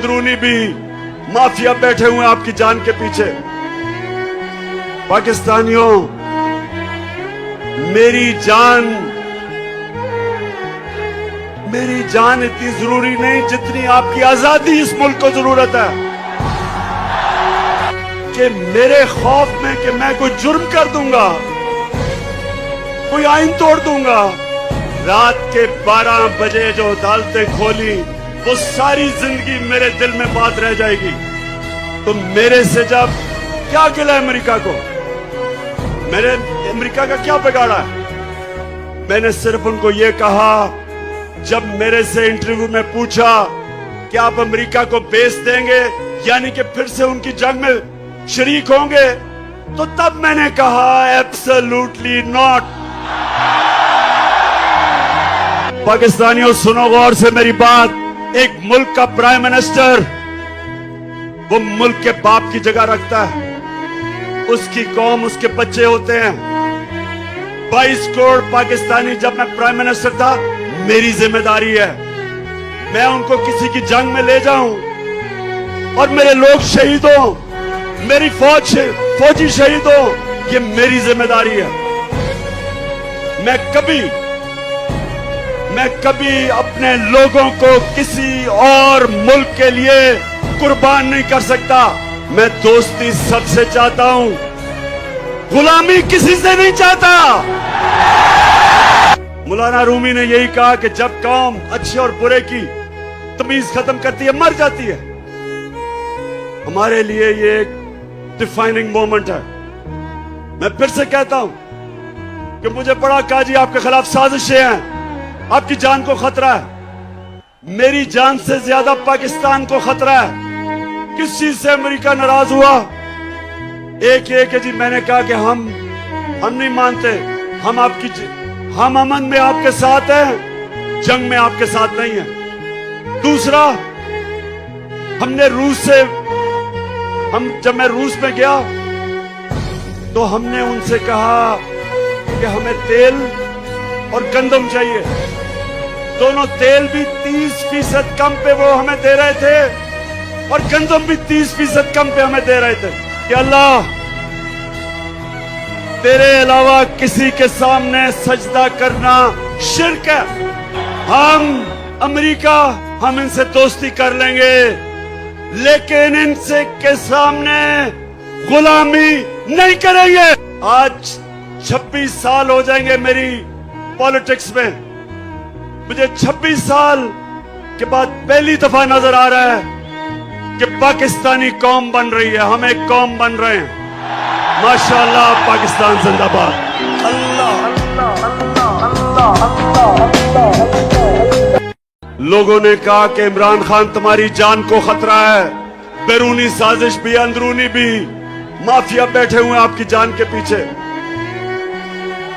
अंदरूनी भी माफिया बैठे हुए हैं आपकी जान के पीछे। पाकिस्तानियों, मेरी जान इतनी जरूरी नहीं जितनी आपकी आजादी इस मुल्क को जरूरत है। कि मेरे खौफ में कि मैं कोई जुर्म कर दूंगा, कोई आइन तोड़ दूंगा, रात के 12 बजे जो अदालतें खोली वो सारी जिंदगी मेरे दिल में बात रह जाएगी। तो मेरे से जब क्या गिला अमेरिका को, मेरे अमेरिका का क्या बिगाड़ा है? मैंने सिर्फ उनको ये कहा, जब मेरे से इंटरव्यू में पूछा कि आप अमेरिका को बेच देंगे यानी कि फिर से उनकी जंग में शरीक होंगे, तो तब मैंने कहा एब्सोल्युटली नॉट। पाकिस्तानियों सुनो गौर से मेरी बात। एक मुल्क का प्राइम मिनिस्टर वो मुल्क के बाप की जगह रखता है। उसकी कौम, उसके बच्चे होते हैं। 22 करोड़ पाकिस्तानी जब मैं प्राइम मिनिस्टर था, मेरी जिम्मेदारी है मैं उनको किसी की जंग में ले जाऊं और मेरे लोग शहीद हो, मेरी फौजी शहीद हो, ये मेरी जिम्मेदारी है। मैं कभी अपने लोगों को किसी और मुल्क के लिए कुर्बान नहीं कर सकता। मैं दोस्ती सबसे चाहता हूं, गुलामी किसी से नहीं चाहता। मौलाना रूमी ने यही कहा कि जब कौम अच्छे और बुरे की तमीज खत्म करती है, मर जाती है। हमारे लिए ये एक डिफाइनिंग मोमेंट है। मैं फिर से कहता हूं कि मुझे बड़ा काजी आपके खिलाफ साजिशें हैं, आपकी जान को खतरा है। मेरी जान से ज्यादा पाकिस्तान को खतरा है। किस चीज से अमेरिका नाराज हुआ? एक है जी, मैंने कहा कि हम नहीं मानते, हम अमन में आपके साथ हैं, जंग में आपके साथ नहीं है। दूसरा, जब मैं रूस में गया तो हमने उनसे कहा कि हमें तेल और गंदम चाहिए। दोनों तेल भी 30% कम पे वो हमें दे रहे थे और गंदम भी 30% कम पे हमें दे रहे थे। कि अल्लाह, तेरे अलावा किसी के सामने सजदा करना शिर्क है। अमेरिका, हम इनसे दोस्ती कर लेंगे, लेकिन इनसे के सामने गुलामी नहीं करेंगे। आज 26 साल हो जाएंगे मेरी पॉलिटिक्स में। मुझे 26 साल के बाद पहली दफा नजर आ रहा है कि पाकिस्तानी कौम बन रही है, हम एक कौम बन रहे हैं। माशाअल्लाह, पाकिस्तान जिंदाबाद। अल्लाह अल्लाह अल्लाह अल्लाह अल्लाह। लोगों ने कहा कि इमरान खान तुम्हारी जान को खतरा है। बैरूनी साजिश भी, अंदरूनी भी माफिया बैठे हुए हैं आपकी जान के पीछे।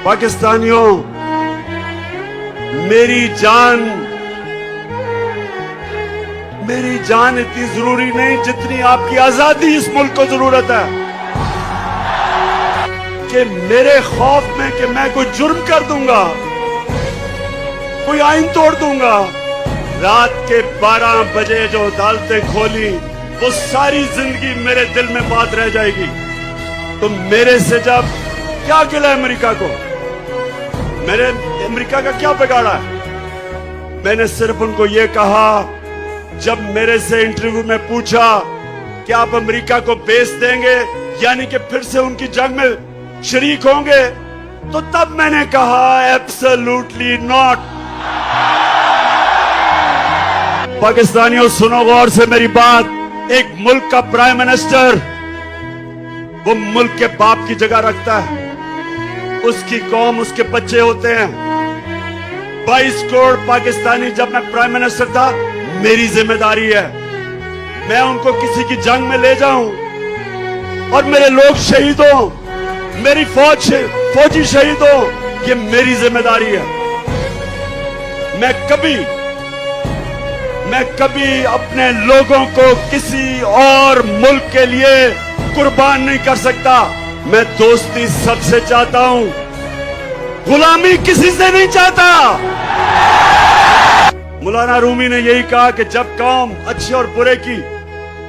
पाकिस्तानियों, मेरी जान इतनी जरूरी नहीं जितनी आपकी आजादी इस मुल्क को जरूरत है। कि मेरे खौफ में कि मैं कोई जुर्म कर दूंगा, कोई आइन तोड़ दूंगा, रात के 12 बजे जो अदालतें खोली वो सारी जिंदगी मेरे दिल में बात रह जाएगी। तो मेरे से जब क्या गिला अमेरिका को, मेरे अमेरिका का क्या बिगाड़ा है? मैंने सिर्फ उनको ये कहा, जब मेरे से इंटरव्यू में पूछा कि आप अमेरिका को बेच देंगे यानी कि फिर से उनकी जंग में शरीक होंगे, तो तब मैंने कहा एब्सोल्युटली नॉट। पाकिस्तानियों सुनो गौर से मेरी बात। एक मुल्क का प्राइम मिनिस्टर वो मुल्क के बाप की जगह रखता है। उसकी कौम, उसके बच्चे होते हैं। 22 करोड़ पाकिस्तानी जब मैं प्राइम मिनिस्टर था, मेरी जिम्मेदारी है मैं उनको किसी की जंग में ले जाऊं और मेरे लोग शहीद हो, मेरी फौजी शहीद हो, ये मेरी जिम्मेदारी है। मैं कभी अपने लोगों को किसी और मुल्क के लिए कुर्बान नहीं कर सकता। मैं दोस्ती सबसे चाहता हूं, गुलामी किसी से नहीं चाहता। मौलाना रूमी ने यही कहा कि जब कौम अच्छे और बुरे की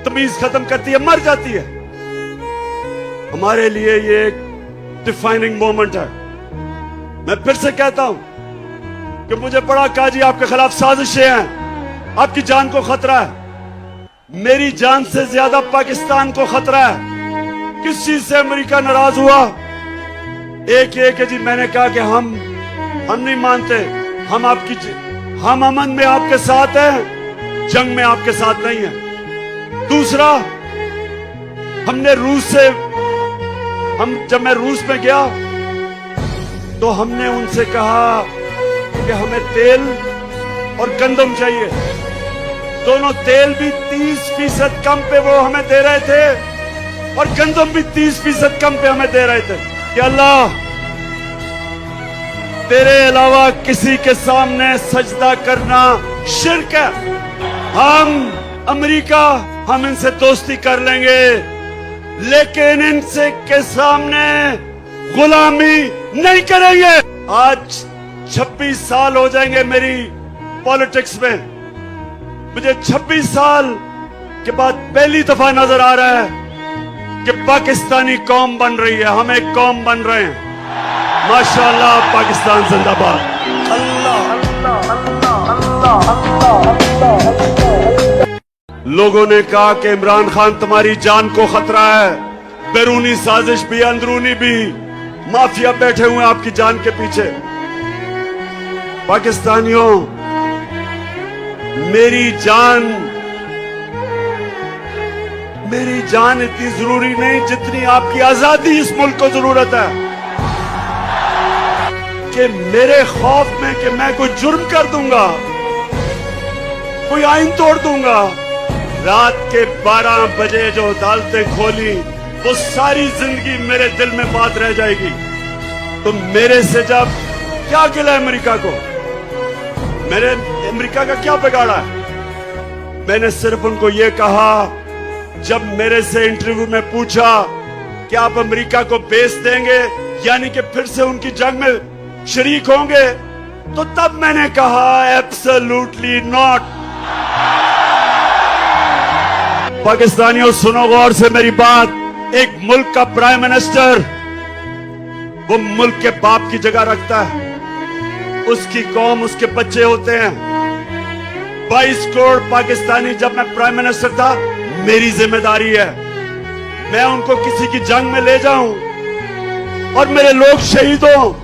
तमीज खत्म करती है, मर जाती है। हमारे लिए ये एक डिफाइनिंग मोमेंट है। मैं फिर से कहता हूं कि मुझे बड़ा काजी आपके खिलाफ साजिशें हैं, आपकी जान को खतरा है, मेरी जान से ज्यादा पाकिस्तान को खतरा है। किस चीज से अमेरिका नाराज हुआ? एक ये कि जी मैंने कहा कि हम नहीं मानते, हम अमन में आपके साथ हैं, जंग में आपके साथ नहीं है। दूसरा, जब मैं रूस में गया तो हमने उनसे कहा कि हमें तेल और गंदम चाहिए। दोनों, तेल भी 30% कम पे वो हमें दे रहे थे और गंदम भी 30% कम पे हमें दे रहे थे कि अल्लाह, तेरे अलावा किसी के सामने सजदा करना शिर्क है। अमेरिका, हम इनसे दोस्ती कर लेंगे, लेकिन इनसे के सामने गुलामी नहीं करेंगे। आज 26 साल हो जाएंगे मेरी पॉलिटिक्स में। मुझे 26 साल के बाद पहली दफा नजर आ रहा है कि पाकिस्तानी कौम बन रही है, हम एक कौम बन रहे हैं। माशाअल्लाह, पाकिस्तान जिंदाबाद। अल्लाह अल्लाह अल्लाह अल्लाह अल्लाह। लोगों ने कहा कि इमरान खान तुम्हारी जान को खतरा है, बैरूनी साजिश भी अंदरूनी भी, माफिया बैठे हुए हैं आपकी जान के पीछे। पाकिस्तानियों, मेरी जान इतनी जरूरी नहीं जितनी आपकी आजादी इस मुल्क को जरूरत है। कि मेरे खौफ में कि मैं कोई जुर्म कर दूंगा, कोई आइन तोड़ दूंगा, रात के 12 बजे जो अदालतें खोली वो सारी जिंदगी मेरे दिल में बात रह जाएगी। तो मेरे से जब क्या गिला है अमेरिका को? मैंने अमेरिका का क्या बिगाड़ा है? मैंने सिर्फ उनको ये कहा, जब मेरे से इंटरव्यू में पूछा कि आप अमेरिका को बेच देंगे, यानी कि फिर से उनकी जंग में शरीक होंगे, तो तब मैंने कहा एब्सोल्युटली नॉट। पाकिस्तानियों, सुनो गौर से मेरी बात। एक मुल्क का प्राइम मिनिस्टर वो मुल्क के बाप की जगह रखता है, उसकी कौम, उसके बच्चे होते हैं। 22 करोड़ पाकिस्तानी, जब मैं प्राइम मिनिस्टर था, मेरी जिम्मेदारी है मैं उनको किसी की जंग में ले जाऊं और मेरे लोग शहीद हो,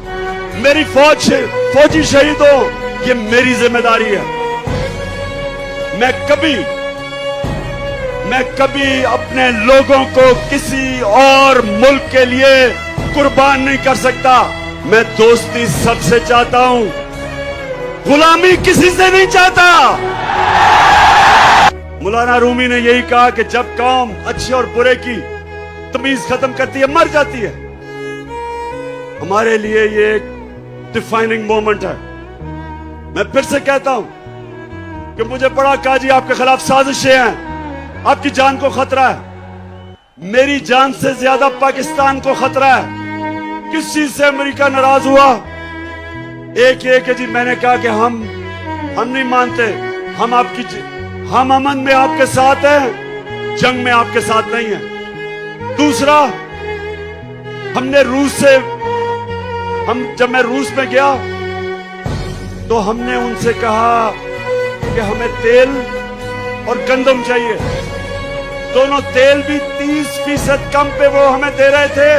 मेरी फौजी शहीद हो, ये मेरी जिम्मेदारी है। मैं कभी अपने लोगों को किसी और मुल्क के लिए कुर्बान नहीं कर सकता। मैं दोस्ती सबसे चाहता हूं, गुलामी किसी से नहीं चाहता। मौलाना रूमी ने यही कहा कि जब कौम अच्छे और बुरे की तमीज खत्म करती है, मर जाती है। हमारे लिए ये एक डिफाइनिंग मोमेंट है। मैं फिर से कहता हूं कि मुझे बड़ा काजी आपके खिलाफ साजिशें हैं, आपकी जान को खतरा है, मेरी जान से ज्यादा पाकिस्तान को खतरा है। किस चीज से अमेरिका नाराज हुआ? एक ये कि जी मैंने कहा कि हम नहीं मानते, हम अमन में आपके साथ हैं, जंग में आपके साथ नहीं है। दूसरा, जब मैं रूस में गया तो हमने उनसे कहा कि हमें तेल और गंदम चाहिए। दोनों, तेल भी 30% कम पे वो हमें दे रहे थे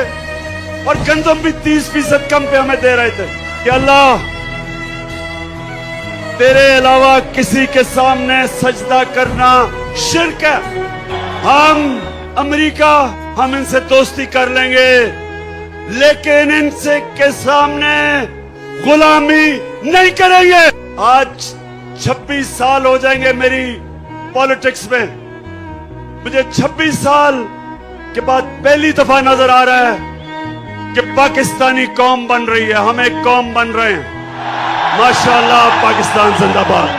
और गंदम भी 30% कम पे हमें दे रहे थे कि अल्लाह, तेरे अलावा किसी के सामने सजदा करना शिर्क है। अमेरिका, हम इनसे दोस्ती कर लेंगे, लेकिन इनसे के सामने गुलामी नहीं करेंगे। आज 26 साल हो जाएंगे मेरी पॉलिटिक्स में। मुझे 26 साल के बाद पहली दफा नजर आ रहा है कि पाकिस्तानी कौम बन रही है, हम एक कौम बन रहे हैं। माशाअल्लाह, पाकिस्तान जिंदाबाद।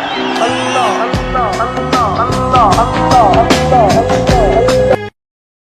अल्लाह अल्लाह अल्लाह अल्लाह अल्लाह।